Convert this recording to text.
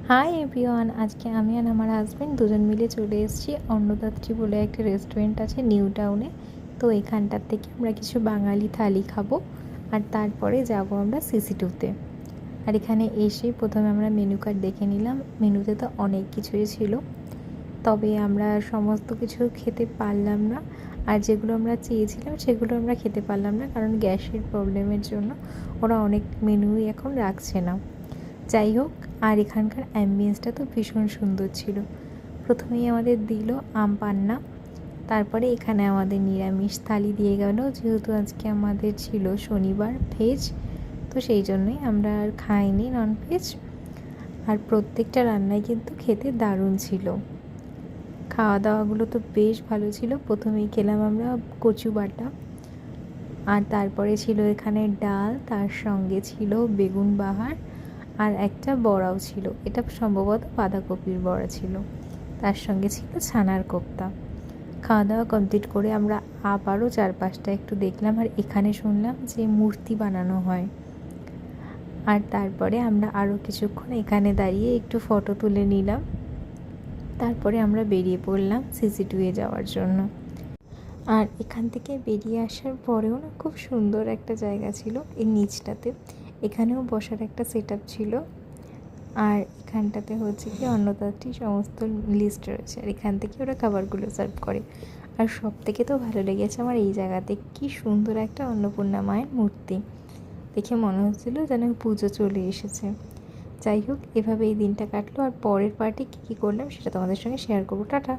Hi everyone, আজকে আমি আর আমার হাজব্যান্ড দুজন মিলে চলে এসেছি অন্নদাত্রী বলে একটা রেস্টুরেন্ট আছে নিউ টাউনে। তো এখানটার থেকে আমরা কিছু বাঙালি থালি খাবো আর তারপরে যাব আমরা সিসি2তে। আর এখানে এসে প্রথমে আমরা মেনু কার্ড দেখে নিলাম। মেনুতে তো অনেক কিছুই ছিল, তবে আমরা সমস্ত কিছু খেতে পারলাম না। আর যেগুলো আমরা চেয়েছিলাম সেগুলো আমরা খেতে পারলাম না, কারণ গ্যাসের প্রবলেমের জন্য ওরা অনেক মেনুই এখন রাখছে না। যাই হোক, আর এখানকার অ্যাম্বিয়েন্সটা তো ভীষণ সুন্দর ছিল। প্রথমেই আমাদের দিল আম পান্না, তারপরে এখানে আমাদের নিরামিষ থালি দিয়ে গেল, যেহেতু আজকে আমাদের ছিল শনিবার ভেজ, তো সেই জন্যই আমরা আর খাইনি ননভেজ। আর প্রত্যেকটা রান্নাই কিন্তু খেতে দারুণ ছিল। খাওয়া দাওয়াগুলো তো বেশ ভালো ছিল। প্রথমেই খেলাম আমরা কচু বাটা, আর তারপরে ছিল এখানে ডাল, তার সঙ্গে ছিল বেগুন বাহার, আর একটা বড়াও ছিল, এটা সম্ভবত বাঁধাকপির বড়া ছিল। তার সঙ্গে ছিল ছানার কোপ্তা। খাওয়া দাওয়া কমপ্লিট করে আমরা আবারও চারপাশটা একটু দেখলাম, আর এখানে শুনলাম যে মূর্তি বানানো হয়। আর তারপরে আমরা আরও কিছুক্ষণ এখানে দাঁড়িয়ে একটু ফটো তুলে নিলাম। তারপরে আমরা বেরিয়ে পড়লাম সিসি2 যাওয়ার জন্য। আর এখান থেকে বেরিয়ে আসার পরেও না, খুব সুন্দর একটা জায়গা ছিল এই নিচটাতে। এখানেও বসার একটা সেট আপ ছিল। আর এখানটাতে হচ্ছে কি অন্নদাত্রী সমস্ত লিস্ট রয়েছে, আর এখান থেকে ওরা খাবারগুলো সার্ভ করে। আর সব থেকে তো ভালো লেগেছে আমার এই জায়গাতে কি সুন্দর একটা অন্নপূর্ণা মায়ের মূর্তি দেখে মনে হচ্ছিলো যেন পুজো চলে এসেছে। যাই হোক, এভাবে এই দিনটা কাটলো। আর পরের পার্টি কী কী করলাম সেটা তোমাদের সঙ্গে শেয়ার করবো। টাটা।